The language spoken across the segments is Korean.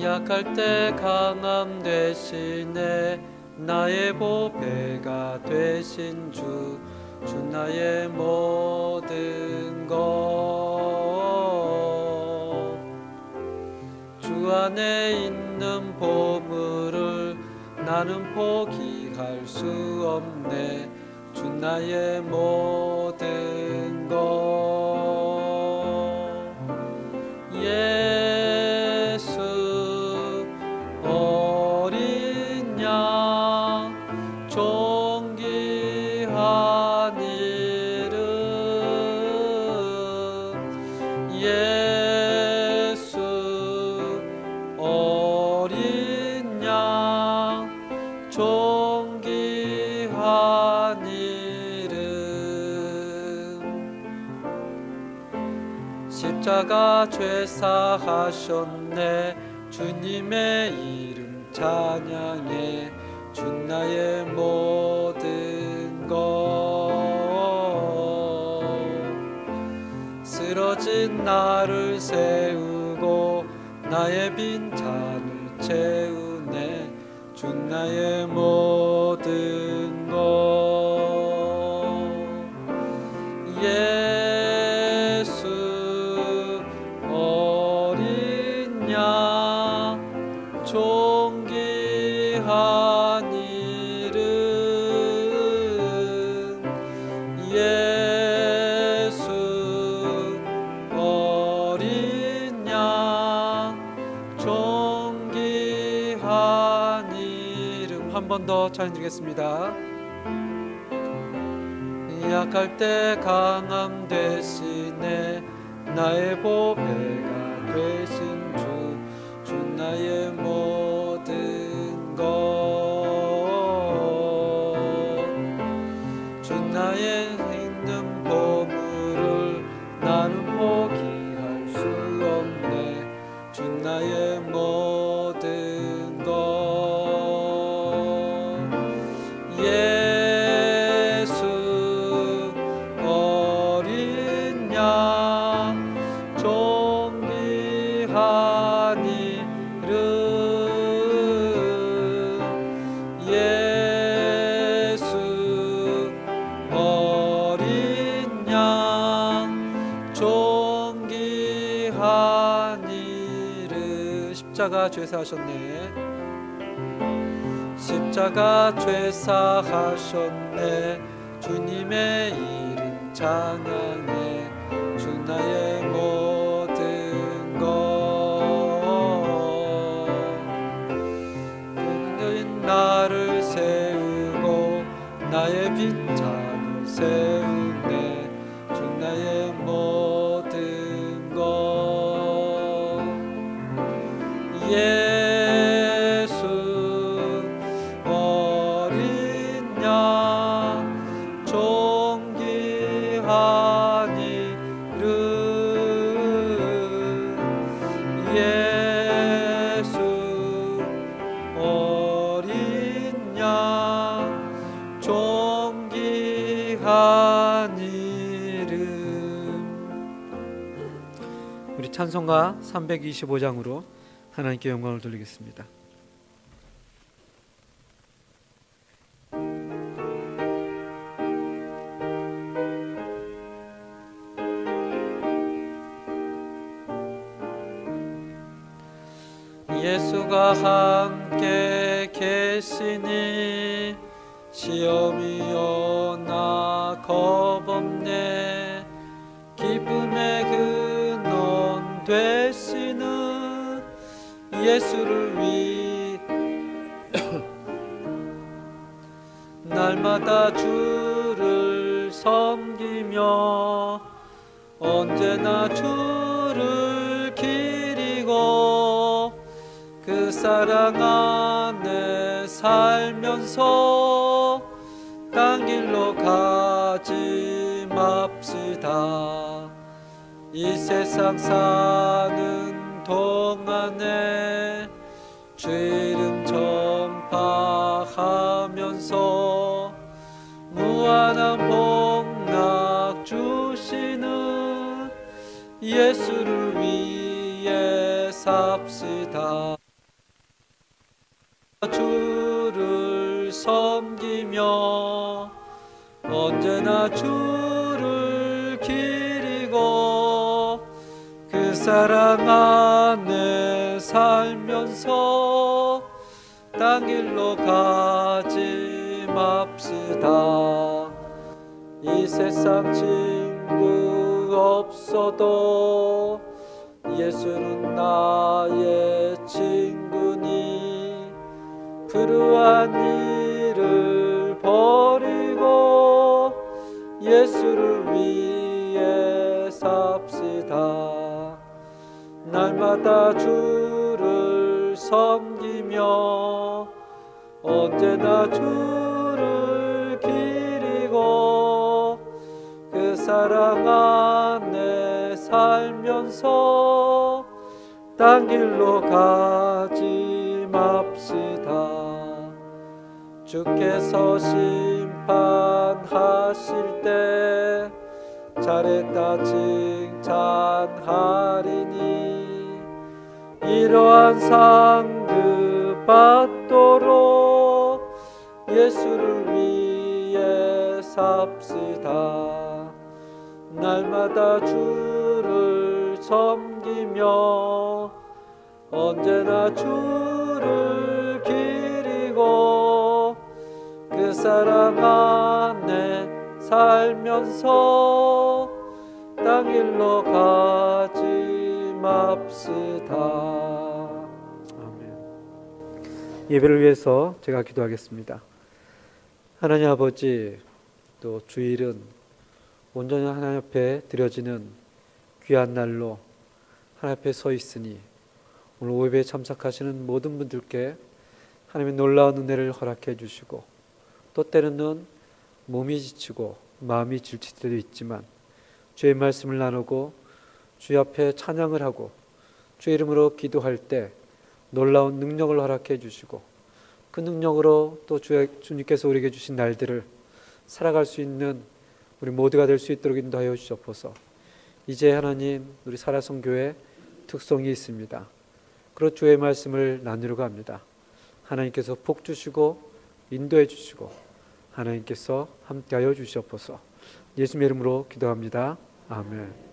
약할 때 강함 되시네. 나의 보배가 되신 주 나의 모든 것. 주 안에 있는 보물을 나는 포기할 수 없네. 주 나의 모든 것. 예수 어린 양 존귀한 이름. 예수 어린 양 존귀한 이름. 십자가 죄사하셨네. 주님의 이름 찬양해. 주 나의 모든 것. 쓰러진 나를 세우고 나의 빈잔을 채우네. 주 나의 모든 것. 예수 어린 양 존귀한 이름. 예수 어린 양 존귀한 이름. 한 번 더 찬양드리겠습니다. 약할 때 강함 되시네. 나의 보배가 되신 주 나의 모든 것. 주 나의 있는 보물을 나는 포기할 수 없네. 주 나의 모든 것. 예수 어린 양 존귀한 이름. 예수 어린 양 존귀한 이름. 십자가 죄사하셨네. 십자가 죄사하셨네. 주님의 이름 찬양해. 주 나의 모든 것. 그는 나를 세우고 나의 빈잔을 세우네. 주 나의 모든 것. 예수 어린 양 존귀한 이름. 예수 어린 양 존귀한 이름. 우리 찬송가 325장으로 하나님께 영광을 돌리겠습니다. 예수가 함께 계시니 시험이 오나 겁없네. 기쁨의 근원 되시는 예수를 위해 날마다 주를 섬기며 언제나 주를 기리고 그 사랑 안에 살면서 딴 길로 가지 맙시다. 이 세상 사는 동안에 주 이름 전파하면서 무한한 복락 주시는 예수를 위해 삽시다. 언제나 주를 기리고 그 사랑 안에 살면서 딴 길로 가지 맙시다. 이 세상 친구 없어도 예수는 나의 친구니 불우한 일을 버리고 예수를 위해 삽시다. 날마다 주를 섬기며 언제나 주를 기리고 그 사랑 안에 살면서 딴 길로 가지 맙시다. 주께서 심판하실 때 잘했다 칭찬하리니 이러한 상급 받도록 예수를 위해 삽시다. 날마다 주를 섬기며 언제나 주를 기리고 그 사랑 안에 살면서 딴 길로 가지 맙시다. 아멘. 예배를 위해서 제가 기도하겠습니다. 하나님 아버지, 또 주일은 온전히 하나님 앞에 드려지는 귀한 날로 하나님 앞에 서 있으니 오늘 오예배에 참석하시는 모든 분들께 하나님의 놀라운 은혜를 허락해 주시고, 또 때로는 몸이 지치고 마음이 지칠 때도 있지만 주의 말씀을 나누고 주의 앞에 찬양을 하고 주의 이름으로 기도할 때 놀라운 능력을 허락해 주시고, 그 능력으로 또 주님께서 우리에게 주신 날들을 살아갈 수 있는 우리 모두가 될 수 있도록 인도하여 주시옵소서. 이제 하나님, 우리 살아성교회 특성이 있습니다. 그렇 주의 말씀을 나누려고 합니다. 하나님께서 복 주시고 인도해 주시고 하나님께서 함께하여 주시옵소서. 예수님의 이름으로 기도합니다. 아멘.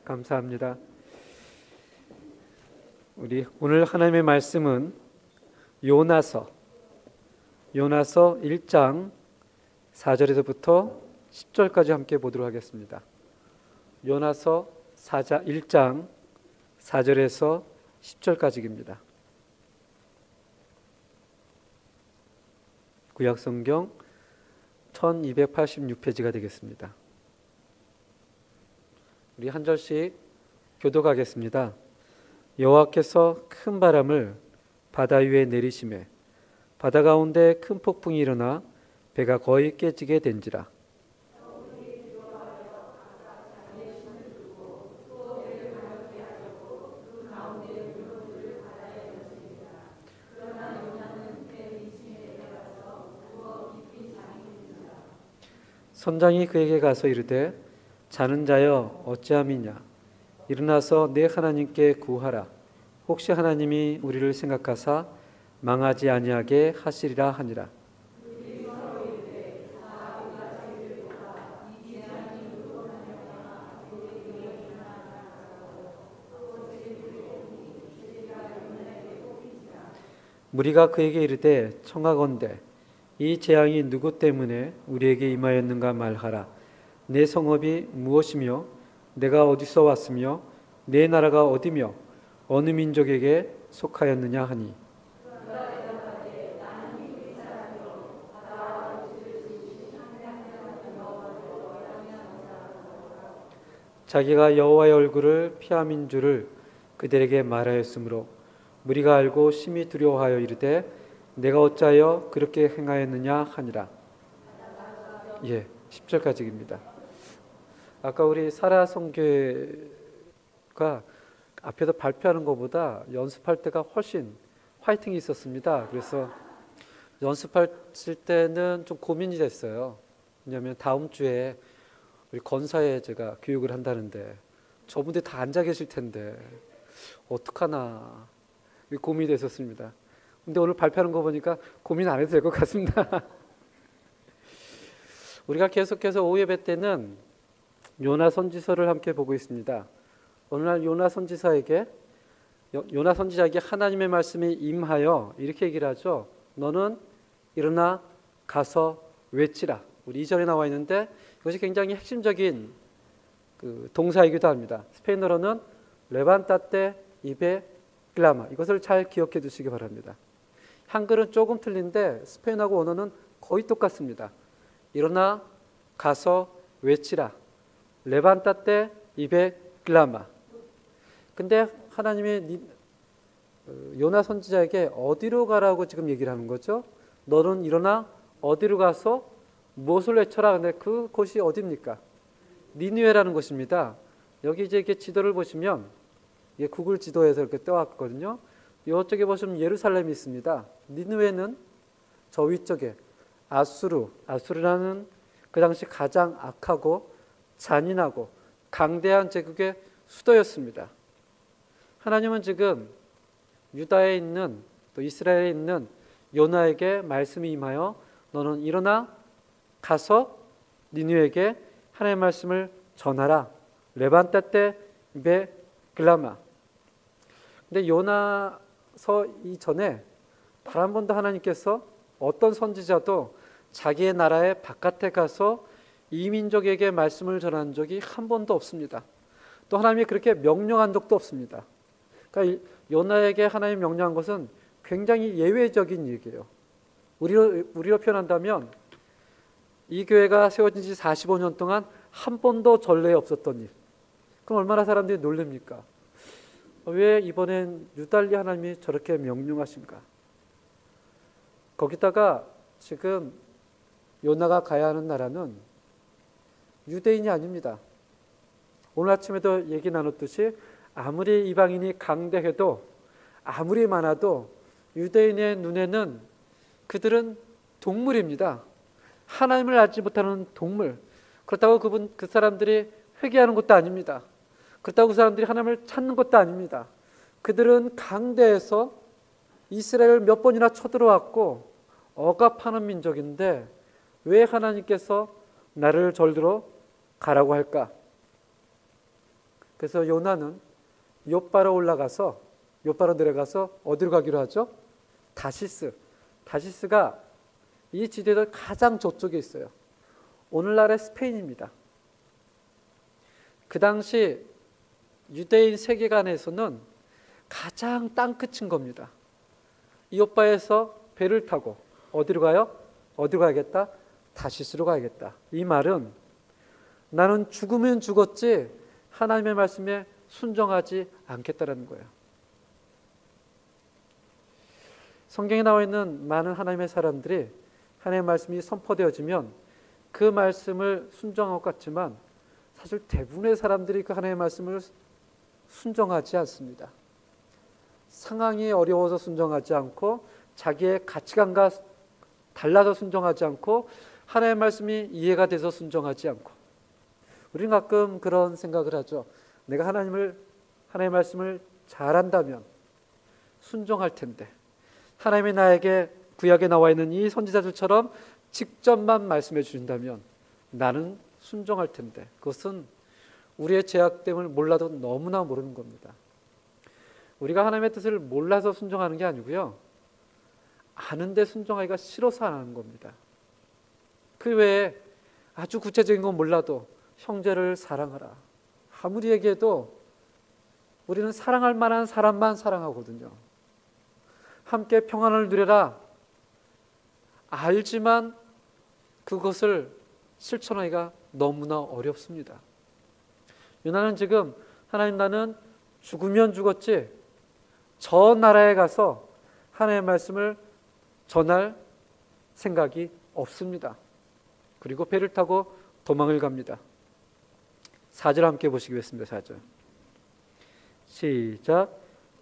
감사합니다. 우리 오늘 하나님의 말씀은 요나서 1장 4절에서부터 10절까지 함께 보도록 하겠습니다. 요나서 1장 4절에서 10절까지입니다. 구약성경 1286페이지가 되겠습니다. 우리 한 절씩 교독하겠습니다. 여호와께서 큰 바람을 바다 위에 내리시매 바다 가운데 큰 폭풍이 일어나 배가 거의 깨지게 된지라. 선장이 그에게 가서 이르되 자는 자여 어찌함이냐 일어나서 내 하나님께 구하라. 혹시 하나님이 우리를 생각하사 망하지 아니하게 하시리라 하니라. 무리가 그에게 이르되 청하건대 이 재앙이 누구 때문에 우리에게 임하였는가 말하라. 내 성읍이 무엇이며 내가 어디서 왔으며 내 나라가 어디며 어느 민족에게 속하였느냐 하니 자기가 여호와의 얼굴을 피함인 줄을 그들에게 말하였으므로 무리가 알고 심히 두려워하여 이르되 내가 어찌하여 그렇게 행하였느냐 하니라. 10절까지입니다. 아까 우리 사라 선교회가 앞에서 발표하는 것보다 연습할 때가 훨씬 화이팅이 있었습니다. 그래서 연습했을 때는 좀 고민이 됐어요. 왜냐하면 다음 주에 우리 건사에 제가 교육을 한다는데 저분들 다 앉아 계실 텐데 어떡하나 고민이 됐었습니다. 근데 오늘 발표하는 거 보니까 고민 안 해도 될 것 같습니다. 우리가 계속해서 오후 예배 때는 요나 선지서를 함께 보고 있습니다. 오늘날 요나 선지자에게 하나님의 말씀이 임하여 이렇게 얘기를 하죠. 너는 일어나 가서 외치라. 우리 2절에 나와 있는데 이것이 굉장히 핵심적인 동사이기도 합니다. 스페인어로는 레반타테 이베 클라마. 이것을 잘 기억해 두시기 바랍니다. 한글은 조금 틀린데 스페인어하고 원어는 거의 똑같습니다. 일어나 가서 외치라. 레반타테 이베 클라마. 근데 하나님이 요나 선지자에게 어디로 가라고 지금 얘기를 하는 거죠? 너는 일어나 어디로 가서 무엇을 외쳐라. 근데 그곳이 어디입니까? 니느웨라는 곳입니다. 여기 이제 이렇게 지도를 보시면 이게 구글 지도에서 이렇게 떼왔거든요. 이쪽에 보시면 예루살렘이 있습니다. 니느웨는 저 위쪽에 아수르라는 그 당시 가장 악하고 잔인하고 강대한 제국의 수도였습니다. 하나님은 지금 유다에 있는 또 이스라엘에 있는 요나에게 말씀이 임하여 너는 일어나 가서 니느웨에게 하나님의 말씀을 전하라. 레반타테 이베 글라마. 근데 요나서 이전에 단 한 번도 하나님께서 어떤 선지자도 자기의 나라의 바깥에 가서 이 민족에게 말씀을 전한 적이 한 번도 없습니다. 또 하나님이 그렇게 명령한 적도 없습니다. 그러니까 요나에게 하나님이 명령한 것은 굉장히 예외적인 얘기예요. 우리로 표현한다면 이 교회가 세워진 지 45년 동안 한 번도 전례에 없었던 일. 그럼 얼마나 사람들이 놀랍니까? 왜 이번엔 유달리 하나님이 저렇게 명령하신가? 거기다가 지금 요나가 가야 하는 나라는 유대인이 아닙니다. 오늘 아침에도 얘기 나눴듯이 아무리 이방인이 강대해도 아무리 많아도 유대인의 눈에는 그들은 동물입니다. 하나님을 알지 못하는 동물. 그렇다고 그 사람들이 회개하는 것도 아닙니다. 그렇다고 그 사람들이 하나님을 찾는 것도 아닙니다. 그들은 강대에서 이스라엘을 몇 번이나 쳐들어왔고 억압하는 민족인데 왜 하나님께서 나를 절들어 가라고 할까? 그래서 요나는 욥바로 올라가서 욥바로 내려가서 어디로 가기로 하죠? 다시스. 다시스가 이 지대의 가장 저쪽에 있어요. 오늘날의 스페인입니다. 그 당시 유대인 세계관에서는 가장 땅끝인 겁니다. 이 욥바에서 배를 타고 어디로 가요? 어디로 가야겠다? 다시스로 가야겠다. 이 말은 나는 죽으면 죽었지 하나님의 말씀에 순종하지 않겠다라는 거예요. 성경에 나와 있는 많은 하나님의 사람들이 하나님의 말씀이 선포되어지면 그 말씀을 순종한 것 같지만 사실 대부분의 사람들이 그 하나님의 말씀을 순종하지 않습니다. 상황이 어려워서 순종하지 않고 자기의 가치관과 달라서 순종하지 않고 하나님의 말씀이 이해가 돼서 순종하지 않고 우리는 가끔 그런 생각을 하죠. 내가 하나님의 말씀을 잘한다면 순종할 텐데 하나님이 나에게 구약에 나와 있는 이 선지자들처럼 직접만 말씀해 주신다면 나는 순종할 텐데 그것은 우리의 죄악됨을 몰라도 너무나 모르는 겁니다. 우리가 하나님의 뜻을 몰라서 순종하는 게 아니고요. 아는데 순종하기가 싫어서 안 하는 겁니다. 그 외에 아주 구체적인 건 몰라도 형제를 사랑하라. 아무리 얘기해도 우리는 사랑할 만한 사람만 사랑하거든요. 함께 평안을 누려라. 알지만 그것을 실천하기가 너무나 어렵습니다. 요나는 지금 하나님 나는 죽으면 죽었지 저 나라에 가서 하나님의 말씀을 전할 생각이 없습니다. 그리고 배를 타고 도망을 갑니다. 4절 함께 보시겠습니다. 4절 시작.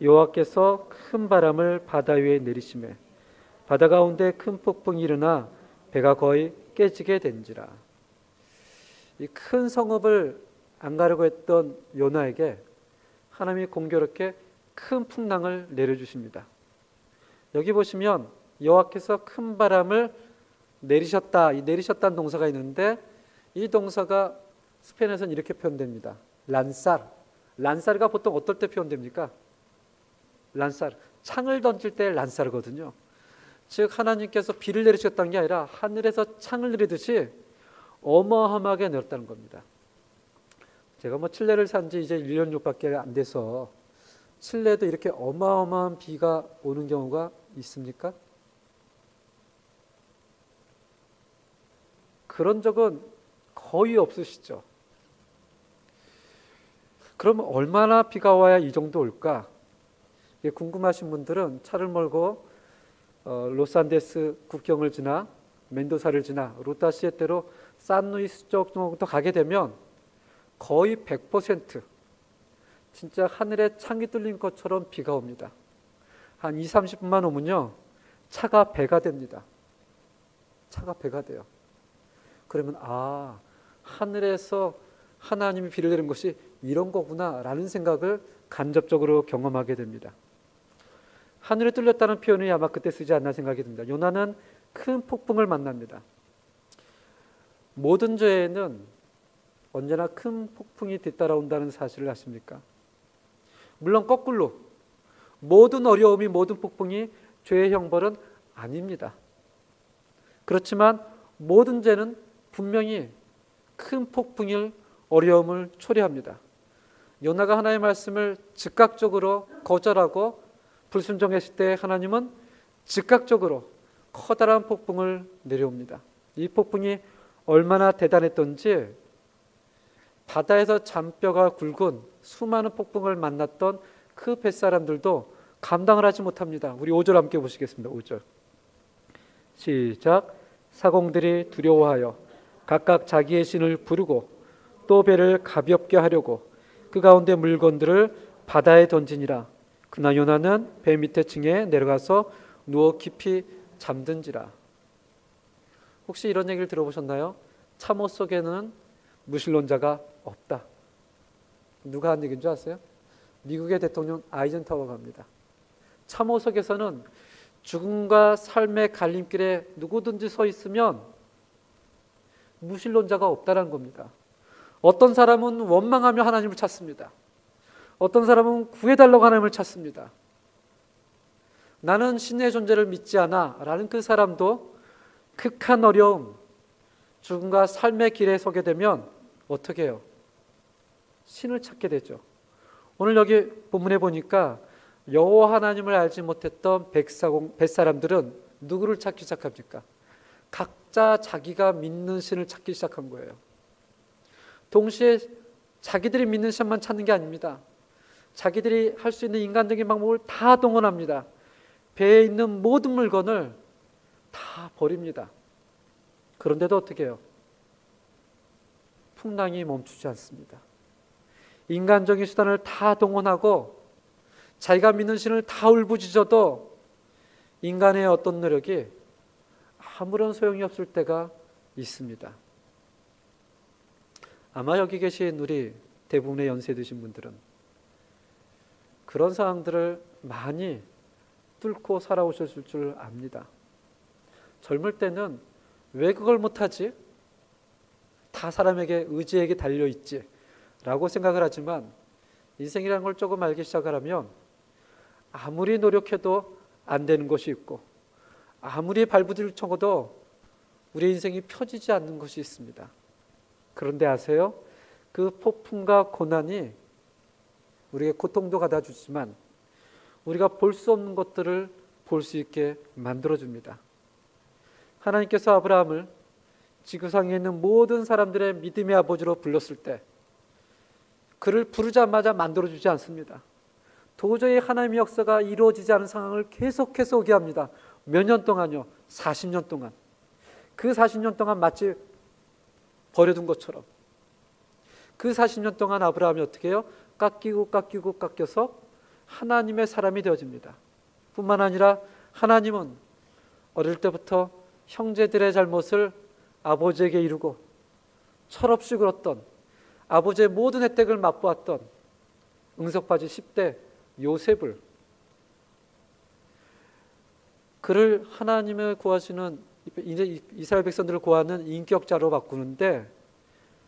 여호와께서 큰 바람을 바다 위에 내리시매 바다 가운데 큰 폭풍이 일어나 배가 거의 깨지게 된지라. 이 큰 성읍을 안 가려고 했던 요나에게 하나님이 공교롭게 큰 풍랑을 내려주십니다. 여기 보시면 여호와께서 큰 바람을 내리셨다. 이 내리셨다는 동사가 있는데 이 동사가 스페인에서는 이렇게 표현됩니다. 란살. 란살가 보통 어떨 때 표현됩니까? 란살. 창을 던질 때 란살거든요. 즉 하나님께서 비를 내리셨다는 게 아니라 하늘에서 창을 내리듯이 어마어마하게 내렸다는 겁니다. 제가 칠레를 산 지 이제 1년 정도밖에 안 돼서 칠레도 이렇게 어마어마한 비가 오는 경우가 있습니까? 그런 적은 거의 없으시죠. 그럼 얼마나 비가 와야 이 정도 올까? 궁금하신 분들은 차를 몰고 로스안데스 국경을 지나 멘도사를 지나 루타시에테로 산루이스 쪽 정도 가게 되면 거의 100% 진짜 하늘에 창이 뚫린 것처럼 비가 옵니다. 한 20-30분만 오면요 차가 배가 됩니다. 차가 배가 돼요. 그러면 하늘에서 하나님이 비를 내린 것이 이런 거구나 라는 생각을 간접적으로 경험하게 됩니다. 하늘에 뚫렸다는 표현이 아마 그때 쓰지 않나 생각이 듭니다. 요나는 큰 폭풍을 만납니다. 모든 죄에는 언제나 큰 폭풍이 뒤따라온다는 사실을 아십니까? 물론 거꾸로 모든 어려움이 모든 폭풍이 죄의 형벌은 아닙니다. 그렇지만 모든 죄는 분명히 큰 폭풍일 어려움을 초래합니다. 요나가 하나님의 말씀을 즉각적으로 거절하고 불순종했을 때 하나님은 즉각적으로 커다란 폭풍을 내려옵니다. 이 폭풍이 얼마나 대단했던지 바다에서 잔뼈가 굵은 수많은 폭풍을 만났던 그 뱃사람들도 감당을 하지 못합니다. 우리 5절 함께 보시겠습니다. 5절 시작. 사공들이 두려워하여 각각 자기의 신을 부르고 또 배를 가볍게 하려고 그 가운데 물건들을 바다에 던지니라. 그러나 요나는 배 밑에 층에 내려가서 누워 깊이 잠든지라. 혹시 이런 얘기를 들어보셨나요? 참호 속에는 무신론자가 없다. 누가 한 얘기인 줄 아세요? 미국의 대통령 아이젠하워가 합니다. 참호 속에서는 죽음과 삶의 갈림길에 누구든지 서 있으면 무신론자가 없다는 겁니다. 어떤 사람은 원망하며 하나님을 찾습니다. 어떤 사람은 구해달라고 하나님을 찾습니다. 나는 신의 존재를 믿지 않아 라는 그 사람도 극한 어려움, 죽음과 삶의 길에 서게 되면 어떻게 해요? 신을 찾게 되죠. 오늘 여기 본문에 보니까 여호와 하나님을 알지 못했던 벳사람들은 누구를 찾기 시작합니까? 각자 자기가 믿는 신을 찾기 시작한 거예요. 동시에 자기들이 믿는 신만 찾는 게 아닙니다. 자기들이 할 수 있는 인간적인 방법을 다 동원합니다. 배에 있는 모든 물건을 다 버립니다. 그런데도 어떻게 해요? 풍랑이 멈추지 않습니다. 인간적인 수단을 다 동원하고 자기가 믿는 신을 다 울부짖어도 인간의 어떤 노력이 아무런 소용이 없을 때가 있습니다. 아마 여기 계신 우리 대부분의 연세 드신 분들은 그런 상황들을 많이 뚫고 살아오셨을 줄 압니다. 젊을 때는 왜 그걸 못하지? 다 사람에게 의지에게 달려있지 라고 생각을 하지만 인생이라는 걸 조금 알기 시작하면 아무리 노력해도 안 되는 것이 있고 아무리 발부디를 쳐도 우리 인생이 펴지지 않는 것이 있습니다. 그런데 아세요? 그 폭풍과 고난이 우리에게 고통도 가다 주지만 우리가 볼 수 없는 것들을 볼 수 있게 만들어줍니다. 하나님께서 아브라함을 지구상에 있는 모든 사람들의 믿음의 아버지로 불렀을 때 그를 부르자마자 만들어주지 않습니다. 도저히 하나님의 역사가 이루어지지 않은 상황을 계속해서 오게 합니다. 몇 년 동안요? 40년 동안. 그 40년 동안 마치 버려둔 것처럼 그 40년 동안 아브라함이 어떻게 해요? 깎여서 하나님의 사람이 되어집니다. 뿐만 아니라 하나님은 어릴 때부터 형제들의 잘못을 아버지에게 이루고 철없이 굴었던 아버지의 모든 혜택을 맛보았던 응석바지 10대 요셉을 그를 하나님을 구하시는 이제 이스라엘 백성들을 구하는 인격자로 바꾸는데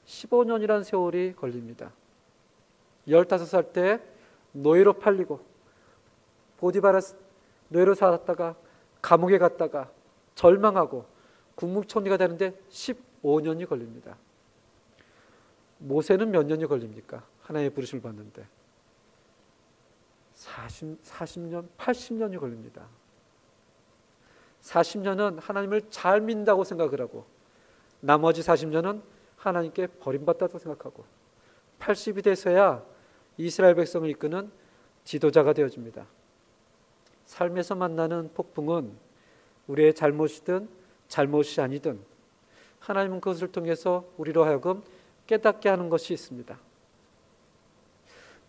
15년이라는 세월이 걸립니다. 15살 때 노예로 팔리고 보디바라 노예로 살았다가 감옥에 갔다가 절망하고 국무총리가 되는데 15년이 걸립니다. 모세는 몇 년이 걸립니까? 하나님의 부르심을 받는데 40년, 80년이 걸립니다. 40년은 하나님을 잘 믿는다고 생각을 하고 나머지 40년은 하나님께 버림받았다고 생각하고 80이 돼서야 이스라엘 백성을 이끄는 지도자가 되어집니다. 삶에서 만나는 폭풍은 우리의 잘못이든 잘못이 아니든 하나님은 그것을 통해서 우리로 하여금 깨닫게 하는 것이 있습니다.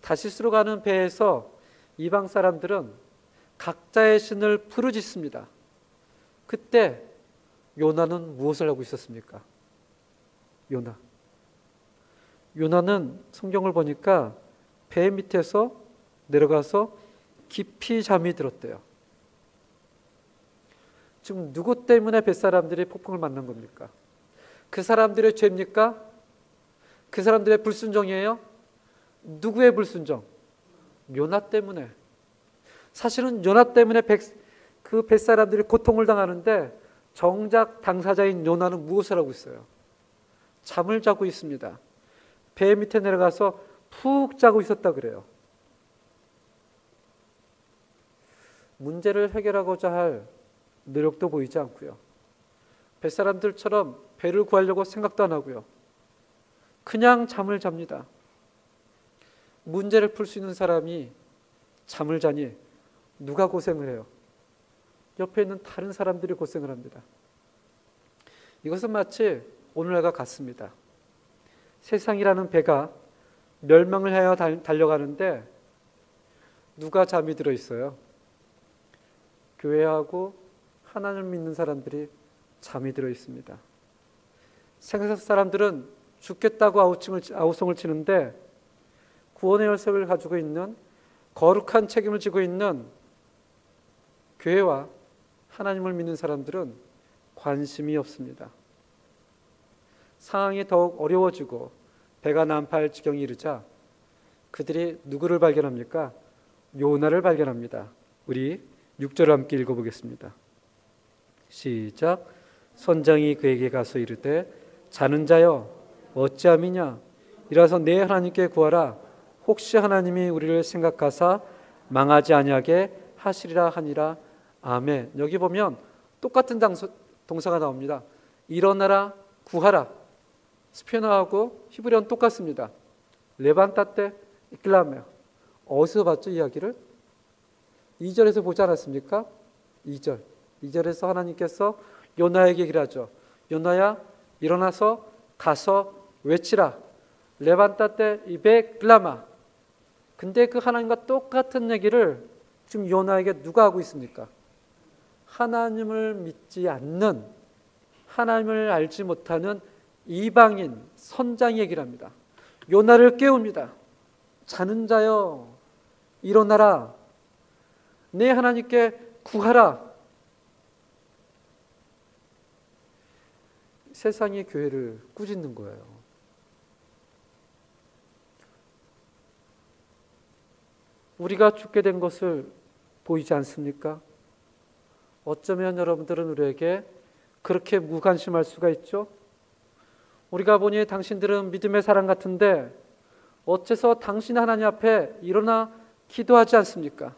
다시스로 가는 배에서 이방 사람들은 각자의 신을 부르짖습니다. 그때 요나는 무엇을 하고 있었습니까? 요나는 성경을 보니까 배 밑에서 내려가서 깊이 잠이 들었대요. 지금 누구 때문에 뱃사람들이 폭풍을 맞는 겁니까? 그 사람들의 죄입니까? 그 사람들의 불순종이에요? 누구의 불순종? 요나 때문에. 사실은 요나 때문에 그 뱃사람들이 고통을 당하는데 정작 당사자인 요나는 무엇을 하고 있어요? 잠을 자고 있습니다. 배 밑에 내려가서 푹 자고 있었다 그래요. 문제를 해결하고자 할 노력도 보이지 않고요. 뱃사람들처럼 배를 구하려고 생각도 안 하고요. 그냥 잠을 잡니다. 문제를 풀 수 있는 사람이 잠을 자니 누가 고생을 해요? 옆에 있는 다른 사람들이 고생을 합니다. 이것은 마치 오늘날과 같습니다. 세상이라는 배가 멸망을 하여 달려가는데 누가 잠이 들어 있어요? 교회하고 하나님을 믿는 사람들이 잠이 들어 있습니다. 세상 사람들은 죽겠다고 아우성을 치는데 구원의 열쇠를 가지고 있는 거룩한 책임을 지고 있는 교회와 하나님을 믿는 사람들은 관심이 없습니다. 상황이 더욱 어려워지고 배가 난파할 지경에 이르자 그들이 누구를 발견합니까? 요나를 발견합니다. 우리 6절 함께 읽어보겠습니다. 시작. 선장이 그에게 가서 이르되 자는 자여 어찌함이냐 일어나서 내 하나님께 구하라. 혹시 하나님이 우리를 생각하사 망하지 아니하게 하시리라 하니라. 아멘. 여기 보면 똑같은 동사가 나옵니다. 일어나라, 구하라. 스페인어하고 히브리어는 똑같습니다. 레반타테 이클라메. 어디서 봤죠, 이야기를? 2절에서 보지 않았습니까? 2절에서 하나님께서 요나에게 얘기를 하죠. 요나야, 일어나서 가서 외치라. 레반타테 이베클라마. 근데 그 하나님과 똑같은 얘기를 지금 요나에게 누가 하고 있습니까? 하나님을 믿지 않는, 하나님을 알지 못하는 이방인 선장이 얘기를 합니다. 요나를 깨웁니다. 자는 자여 일어나라. 내 하나님께 구하라. 세상이 교회를 꾸짖는 거예요. 우리가 죽게 된 것을 보이지 않습니까? 어쩌면 여러분들은 우리에게 그렇게 무관심할 수가 있죠? 우리가 보니 당신들은 믿음의 사람 같은데 어째서 당신 하나님 앞에 일어나 기도하지 않습니까?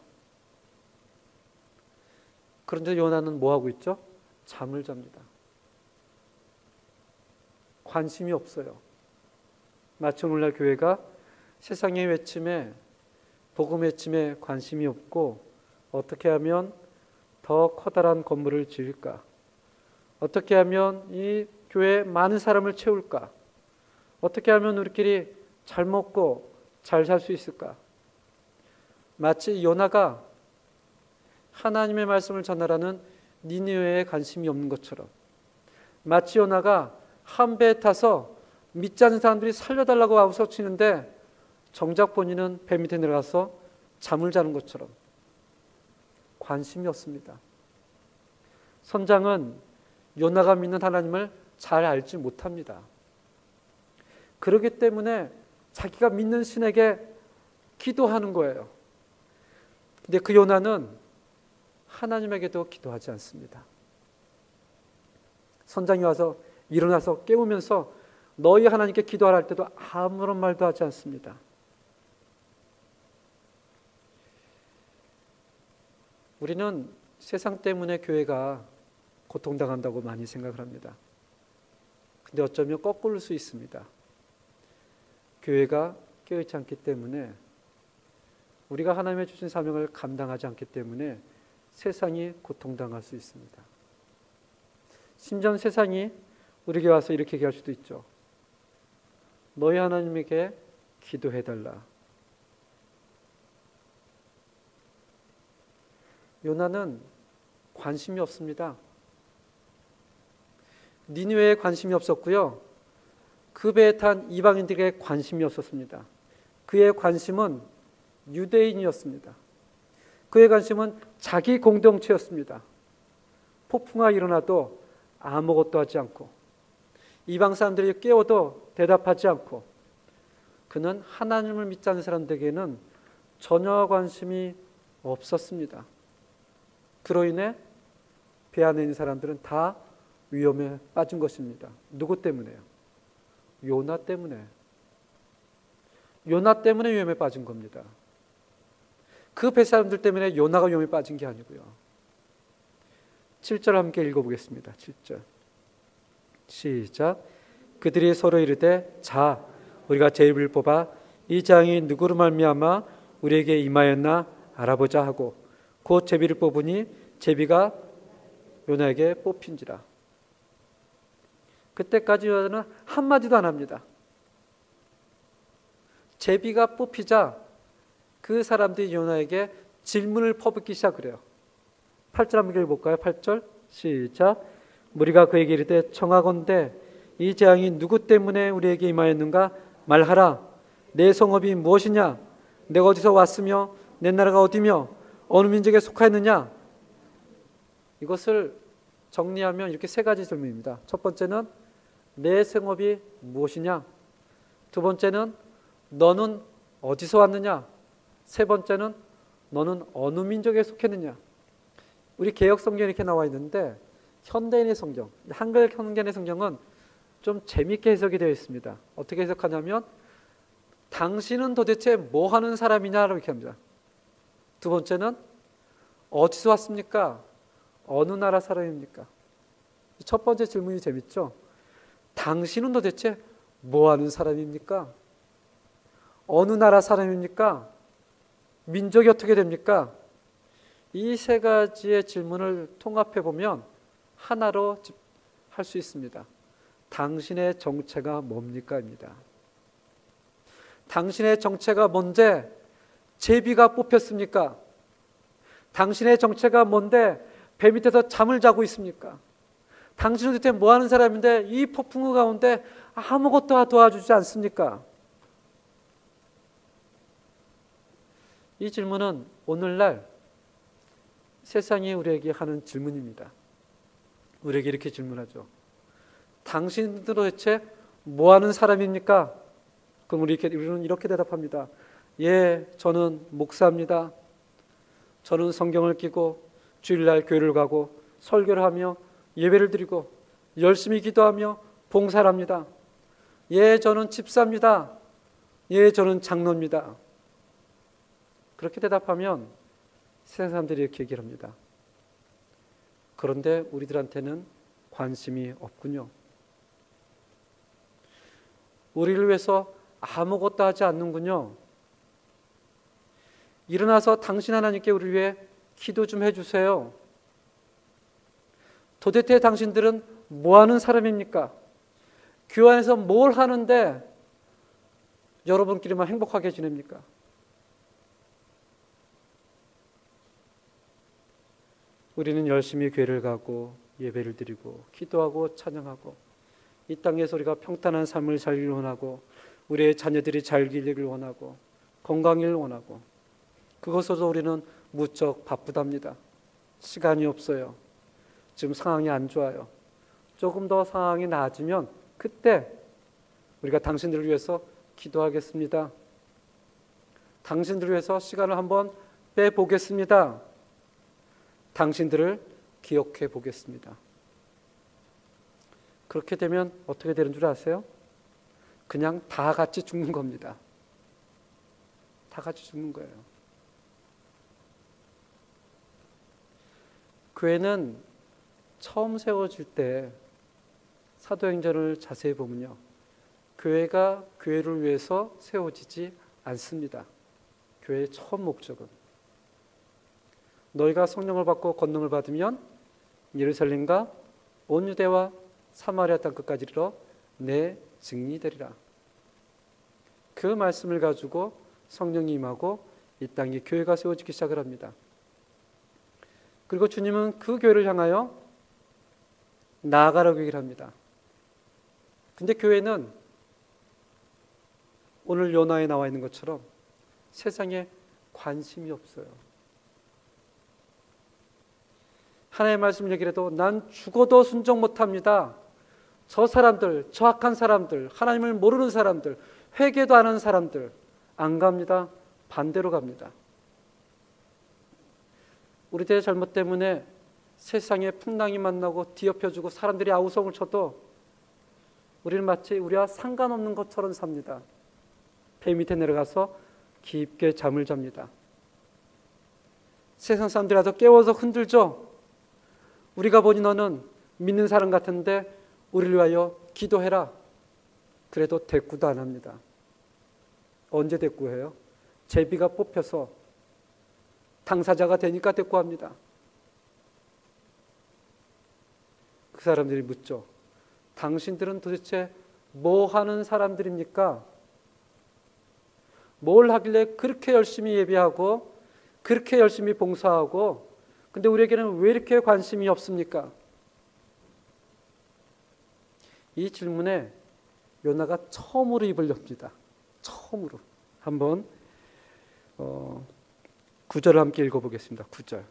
그런데 요나는 뭐 하고 있죠? 잠을 잡니다. 관심이 없어요. 마치 오늘날 교회가 세상의 외침에, 복음 외침에 관심이 없고 어떻게 하면 더 커다란 건물을 지을까? 어떻게 하면 이 교회에 많은 사람을 채울까? 어떻게 하면 우리끼리 잘 먹고 잘 살 수 있을까? 마치 요나가 하나님의 말씀을 전하라는 니느웨에 관심이 없는 것처럼, 마치 요나가 한 배에 타서 믿지 않는 사람들이 살려달라고 아우성치는데 정작 본인은 배 밑에 내려가서 잠을 자는 것처럼 관심이 없습니다. 선장은 요나가 믿는 하나님을 잘 알지 못합니다. 그렇기 때문에 자기가 믿는 신에게 기도하는 거예요. 근데 그 요나는 하나님에게도 기도하지 않습니다. 선장이 와서 일어나서 깨우면서 너희 하나님께 기도하라 할 때도 아무런 말도 하지 않습니다. 우리는 세상 때문에 교회가 고통당한다고 많이 생각을 합니다. 근데 어쩌면 거꾸로일 수 있습니다. 교회가 깨어있지 않기 때문에, 우리가 하나님의 주신 사명을 감당하지 않기 때문에 세상이 고통당할 수 있습니다. 심지어 세상이 우리에게 와서 이렇게 얘기할 수도 있죠. 너희 하나님에게 기도해달라. 요나는 관심이 없습니다. 니느웨에 관심이 없었고요. 그 배에 탄 이방인들에게 관심이 없었습니다. 그의 관심은 유대인이었습니다. 그의 관심은 자기 공동체였습니다. 폭풍가 일어나도 아무것도 하지 않고, 이방 사람들이 깨워도 대답하지 않고, 그는 하나님을 믿지 않는 사람들에게는 전혀 관심이 없었습니다. 그로 인해 배 안에 있는 사람들은 다 위험에 빠진 것입니다. 누구 때문에요? 요나 때문에. 요나 때문에 위험에 빠진 겁니다. 그 배 사람들 때문에 요나가 위험에 빠진 게 아니고요. 7절 함께 읽어보겠습니다. 7절 시작. 그들이 서로 이르되 자 우리가 제비를 뽑아 이 재앙이 누구로 말미암아 우리에게 임하였나 알아보자 하고 곧 제비를 뽑으니 제비가 요나에게 뽑힌지라. 그때까지 요나는 한마디도 안 합니다. 제비가 뽑히자 그 사람들이 요나에게 질문을 퍼붓기 시작을 해요. 8절 한번 읽어볼까요? 8절 시작. 무리가 그에게 이르되 청하건대 이 재앙이 누구 때문에 우리에게 임하였는가 말하라. 내 성읍이 무엇이냐? 내가 어디서 왔으며 내 나라가 어디며 어느 민족에 속하였느냐? 이것을 정리하면 이렇게 세 가지 질문입니다. 첫 번째는 내 성읍이 무엇이냐? 두 번째는 너는 어디서 왔느냐? 세 번째는 너는 어느 민족에 속했느냐? 우리 개역 성경에 이렇게 나와 있는데 현대인의 성경, 한글 현대인의 성경은 좀 재미있게 해석이 되어 있습니다. 어떻게 해석하냐면 당신은 도대체 뭐 하는 사람이냐라고 이렇게 합니다. 두 번째는 어디서 왔습니까? 어느 나라 사람입니까? 첫 번째 질문이 재밌죠? 당신은 도대체 뭐 하는 사람입니까? 어느 나라 사람입니까? 민족이 어떻게 됩니까? 이 세 가지의 질문을 통합해 보면 하나로 할 수 있습니다. 당신의 정체가 뭡니까?입니다. 당신의 정체가 뭔데 제비가 뽑혔습니까? 당신의 정체가 뭔데 배 밑에서 잠을 자고 있습니까? 당신은 도대체 뭐 하는 사람인데 이 폭풍우 가운데 아무것도 도와주지 않습니까? 이 질문은 오늘날 세상이 우리에게 하는 질문입니다. 우리에게 이렇게 질문하죠. 당신들은 도대체 뭐 하는 사람입니까? 그럼 우리는 이렇게 대답합니다. 예, 저는 목사입니다. 저는 성경을 끼고 주일날 교회를 가고 설교를 하며 예배를 드리고 열심히 기도하며 봉사를 합니다. 예, 저는 집사입니다. 예, 저는 장로입니다. 그렇게 대답하면 세상 사람들이 이렇게 얘기를 합니다. 그런데 우리들한테는 관심이 없군요. 우리를 위해서 아무것도 하지 않는군요. 일어나서 당신 하나님께 우리를 위해 기도 좀 해주세요. 도대체 당신들은 뭐 하는 사람입니까? 교회 안에서 뭘 하는데 여러분끼리만 행복하게 지냅니까? 우리는 열심히 교회를 가고 예배를 드리고 기도하고 찬양하고 이 땅에서 우리가 평탄한 삶을 살기를 원하고 우리의 자녀들이 잘 길기를 원하고 건강을 원하고 그것으로 우리는 무척 바쁘답니다. 시간이 없어요. 지금 상황이 안 좋아요. 조금 더 상황이 나아지면 그때 우리가 당신들을 위해서 기도하겠습니다. 당신들을 위해서 시간을 한번 빼보겠습니다. 당신들을 기억해 보겠습니다. 그렇게 되면 어떻게 되는 줄 아세요? 그냥 다 같이 죽는 겁니다. 다 같이 죽는 거예요. 교회는 처음 세워질 때 사도행전을 자세히 보면요. 교회가 교회를 위해서 세워지지 않습니다. 교회의 처음 목적은 너희가 성령을 받고 권능을 받으면 예루살렘과 온 유대와 사마리아 땅 끝까지 이르러 내 증인이 되리라. 그 말씀을 가지고 성령이 임하고 이 땅에 교회가 세워지기 시작을 합니다. 그리고 주님은 그 교회를 향하여 나아가라고 얘기를 합니다. 근데 교회는 오늘 요나에 나와 있는 것처럼 세상에 관심이 없어요. 하나님의 말씀을 얘기해도 난 죽어도 순종 못합니다. 저 사람들, 저 악한 사람들, 하나님을 모르는 사람들, 회개도 안 하는 사람들 안 갑니다. 반대로 갑니다. 우리들의 잘못 때문에 세상에 풍랑이 만나고 뒤엎여지고 사람들이 아우성을 쳐도 우리는 마치 우리와 상관없는 것처럼 삽니다. 배 밑에 내려가서 깊게 잠을 잡니다. 세상 사람들이 와서 깨워서 흔들죠. 우리가 보니 너는 믿는 사람 같은데 우리를 위하여 기도해라. 그래도 대꾸도 안 합니다. 언제 대꾸해요? 제비가 뽑혀서 당사자가 되니까 대꾸합니다. 그 사람들이 묻죠. 당신들은 도대체 뭐 하는 사람들입니까? 뭘 하길래 그렇게 열심히 예배하고 그렇게 열심히 봉사하고 근데 우리에게는 왜 이렇게 관심이 없습니까? 이 질문에 요나가 처음으로 입을 엽니다. 처음으로. 한번 9절을 함께 읽어보겠습니다. 9절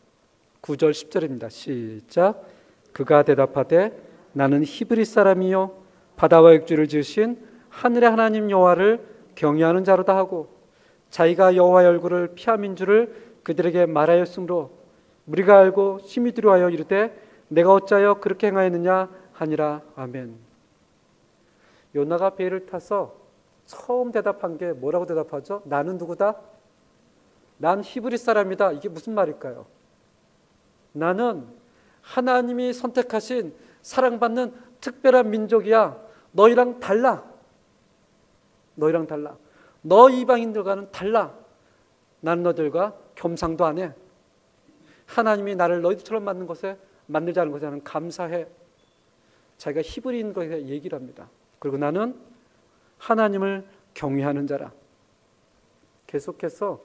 10절입니다. 시작. 그가 대답하되 나는 히브리 사람이요 바다와 육지를 지으신 하늘의 하나님 여호와를 경외하는 자로다 하고 자기가 여호와의 얼굴을 피함인 줄을 그들에게 말하였으므로 우리가 알고 심히 두려워하여 이르되 내가 어찌하여 그렇게 행하였느냐 하니라. 아멘. 요나가 배를 타서 처음 대답한 게 뭐라고 대답하죠? 나는 누구다? 난 히브리 사람이다. 이게 무슨 말일까요? 나는 하나님이 선택하신 사랑받는 특별한 민족이야. 너희랑 달라. 너희랑 달라. 너 이방인들과는 달라. 나는 너희들과 겸상도 안 해. 하나님이 나를 너희들처럼 만들지 않은 것에 나는 감사해. 자기가 히브리인 것에 얘기를 합니다. 그리고 나는 하나님을 경외하는 자라. 계속해서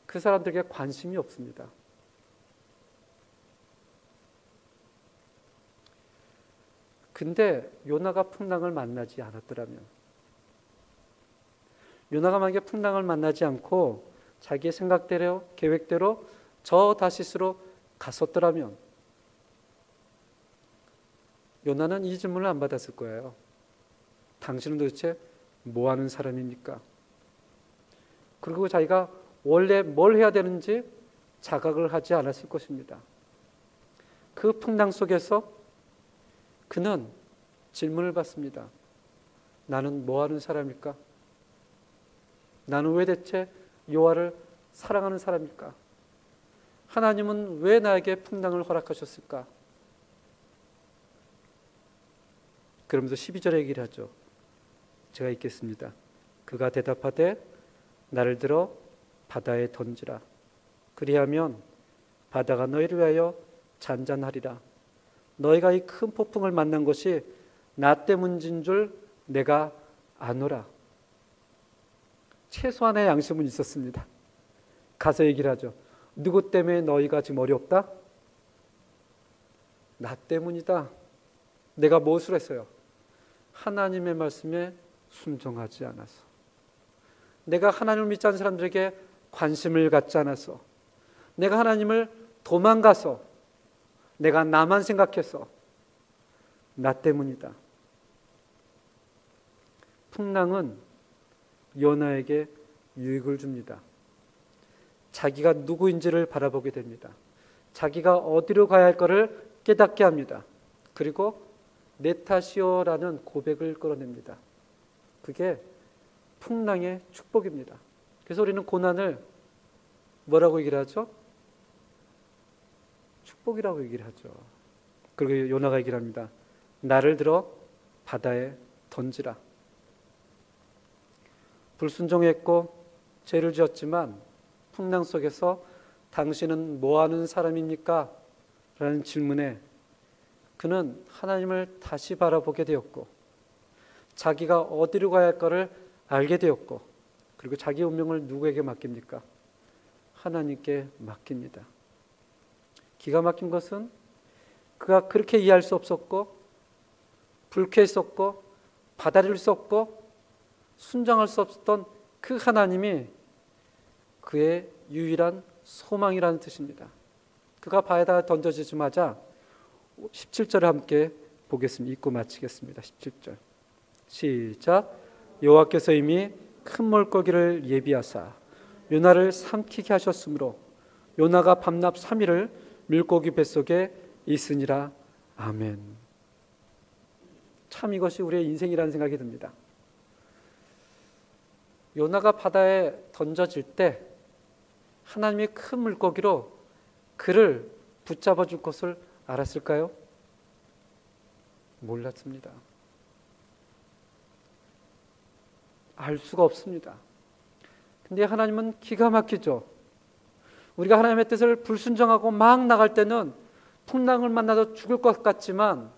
그 사람들에게 관심이 없습니다. 근데 요나가 풍랑을 만나지 않았더라면, 요나가 만약에 풍랑을 만나지 않고 자기의 생각대로 계획대로 저 다시스로 갔었더라면 요나는 이 질문을 안 받았을 거예요. 당신은 도대체 뭐 하는 사람입니까? 그리고 자기가 원래 뭘 해야 되는지 자각을 하지 않았을 것입니다. 그 풍랑 속에서 그는 질문을 받습니다. 나는 뭐 하는 사람일까? 나는 왜 대체 여호와를 사랑하는 사람일까? 하나님은 왜 나에게 풍랑을 허락하셨을까? 그러면서 12절에 얘기를 하죠. 제가 읽겠습니다. 그가 대답하되 나를 들어 바다에 던지라. 그리하면 바다가 너희를 위하여 잔잔하리라. 너희가 이 큰 폭풍을 만난 것이 나 때문인 줄 내가 아노라. 최소한의 양심은 있었습니다. 가서 얘기를 하죠. 누구 때문에 너희가 지금 어렵다? 나 때문이다. 내가 무엇을 했어요? 하나님의 말씀에 순종하지 않아서, 내가 하나님을 믿지 않는 사람들에게 관심을 갖지 않아서, 내가 하나님을 도망가서, 내가 나만 생각해서 나 때문이다. 풍랑은 요나에게 유익을 줍니다. 자기가 누구인지를 바라보게 됩니다. 자기가 어디로 가야 할 것을 깨닫게 합니다. 그리고 내 탓이요라는 고백을 끌어냅니다. 그게 풍랑의 축복입니다. 그래서 우리는 고난을 뭐라고 얘기를 하죠? 축복이라고 얘기를 하죠. 그리고 요나가 얘기를 합니다. 나를 들어 바다에 던지라. 불순종했고 죄를 지었지만 풍랑 속에서 당신은 뭐 하는 사람입니까? 라는 질문에 그는 하나님을 다시 바라보게 되었고, 자기가 어디로 가야 할 것을 알게 되었고, 그리고 자기 운명을 누구에게 맡깁니까? 하나님께 맡깁니다. 기가 막힌 것은 그가 그렇게 이해할 수 없었고, 불쾌했었고, 받아들일 수 없고, 순종할 수 없었던 그 하나님이 그의 유일한 소망이라는 뜻입니다. 그가 바다에 던져지자마자 17절을 함께 보겠습니다. 읽고 마치겠습니다. 17절 시작. 여호와께서 이미 큰 물고기를 예비하사 요나를 삼키게 하셨으므로 요나가 밤낮 3일을 물고기 뱃속에 있으니라. 아멘. 참 이것이 우리의 인생이라는 생각이 듭니다. 요나가 바다에 던져질 때 하나님이 큰 물고기로 그를 붙잡아 줄 것을 알았을까요? 몰랐습니다. 알 수가 없습니다. 근데 하나님은 기가 막히죠. 우리가 하나님의 뜻을 불순종하고 막 나갈 때는 풍랑을 만나서 죽을 것 같지만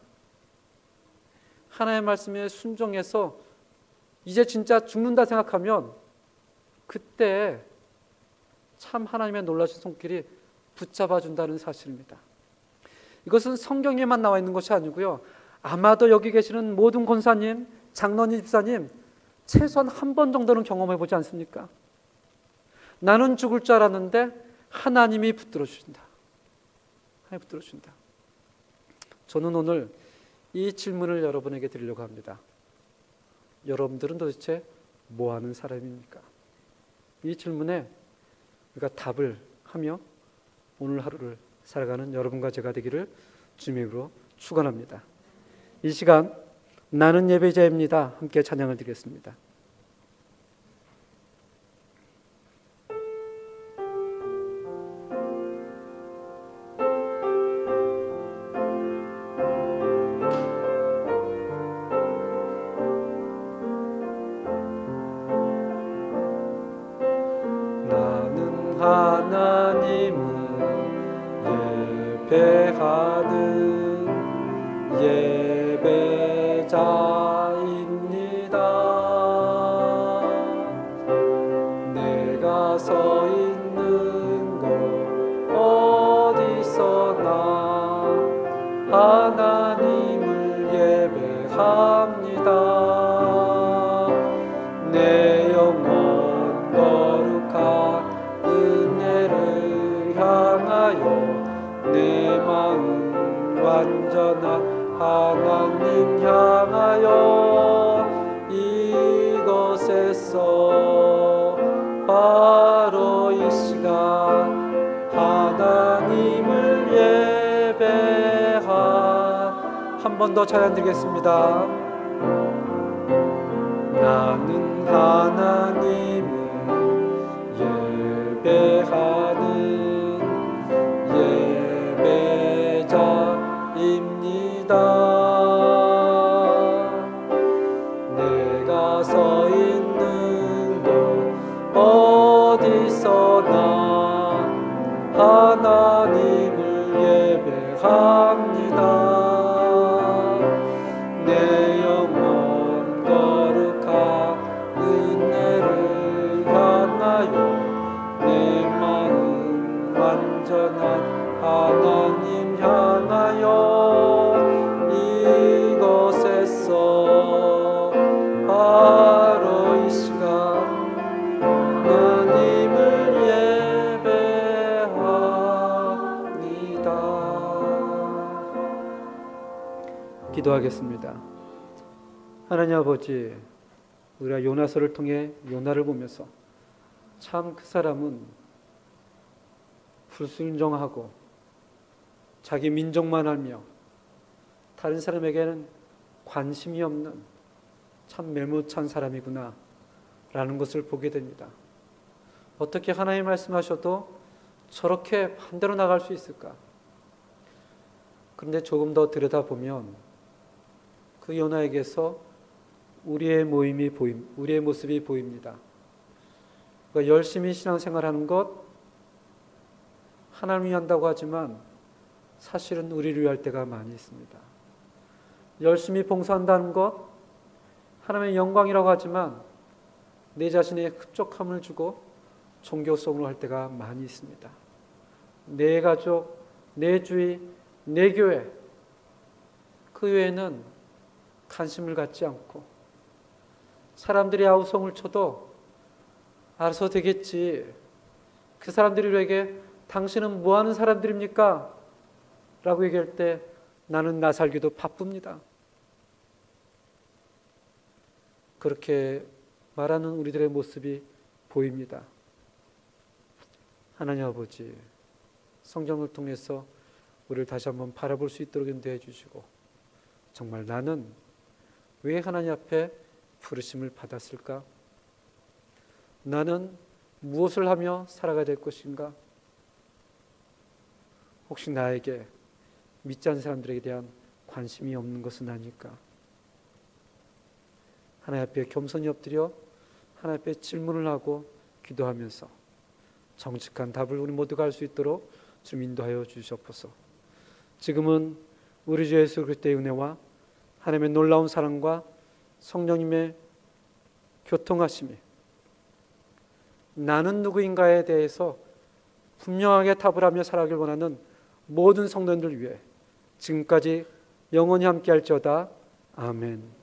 하나님의 말씀에 순종해서 이제 진짜 죽는다 생각하면 그때 참 하나님의 놀라신 손길이 붙잡아 준다는 사실입니다. 이것은 성경에만 나와 있는 것이 아니고요. 아마도 여기 계시는 모든 권사님, 장로님, 집사님 최소한 한 번 정도는 경험해 보지 않습니까? 나는 죽을 줄 알았는데 하나님이 붙들어 주신다. 하나님이 붙들어 주신다. 저는 오늘 이 질문을 여러분에게 드리려고 합니다. 여러분들은 도대체 뭐 하는 사람입니까? 이 질문에 우리가 답을 하며 오늘 하루를 살아가는 여러분과 제가 되기를 주님으로 축원합니다. 이 시간 나는 예배자입니다. 함께 찬양을 드리겠습니다. 나는 하나님을 예배하는 예배자입니다. 내가 서 있는 곳 어디서나 하나님을 예배합니다. 내 영혼 거룩한 은혜를 향하여 내 마음 완전한 하나님 향하여 이곳에서 바로 이 시간 하나님을 예배하 한 번 더 찬양 드리겠습니다. 나는 하나님을 예배하는 예배자입니다. 내가 서 있는 곳 어디서나 하나님을 예배합니다. 내 영혼 거룩한 은혜를 향하여 내 마음 완전한 하나님 향하여 이곳에서 바로 이 시간 하나님을 예배합니다. 기도하겠습니다. 하나님 아버지, 우리가 요나서를 통해 요나를 보면서 참 그 사람은 불순종하고 자기 민족만 알며 다른 사람에게는 관심이 없는 참 매무찬 사람이구나 라는 것을 보게 됩니다. 어떻게 하나님 말씀하셔도 저렇게 반대로 나갈 수 있을까? 그런데 조금 더 들여다보면 그 요나에게서 우리의 모습이 보입니다. 그러니까 열심히 신앙생활하는 것 하나님을 위한다고 하지만 사실은 우리를 위할 때가 많이 있습니다. 열심히 봉사한다는 것 하나님의 영광이라고 하지만 내 자신의 흡족함을 주고 종교성으로 할 때가 많이 있습니다. 내 가족, 내 주위, 내 교회 그 외에는 관심을 갖지 않고 사람들이 아우성을 쳐도 알아서 되겠지. 그 사람들에게 당신은 뭐하는 사람들입니까? 라고 얘기할 때 나는 나 살기도 바쁩니다. 그렇게 말하는 우리들의 모습이 보입니다. 하나님 아버지, 성경을 통해서 우리를 다시 한번 바라볼 수 있도록 인도해 주시고 정말 나는 왜 하나님 앞에 부르심을 받았을까? 나는 무엇을 하며 살아가야 될 것인가? 혹시 나에게 믿지 않는 사람들에 대한 관심이 없는 것은 아닐까? 하나님 앞에 겸손히 엎드려 하나님 앞에 질문을 하고 기도하면서 정직한 답을 우리 모두가 할 수 있도록 좀 인도하여 주시옵소서. 지금은 우리 주 예수 그리스도의 은혜와 하나님의 놀라운 사랑과 성령님의 교통하심이 나는 누구인가에 대해서 분명하게 답을 하며 살아가길 원하는 모든 성도들 위해 지금까지 영원히 함께할지어다. 아멘.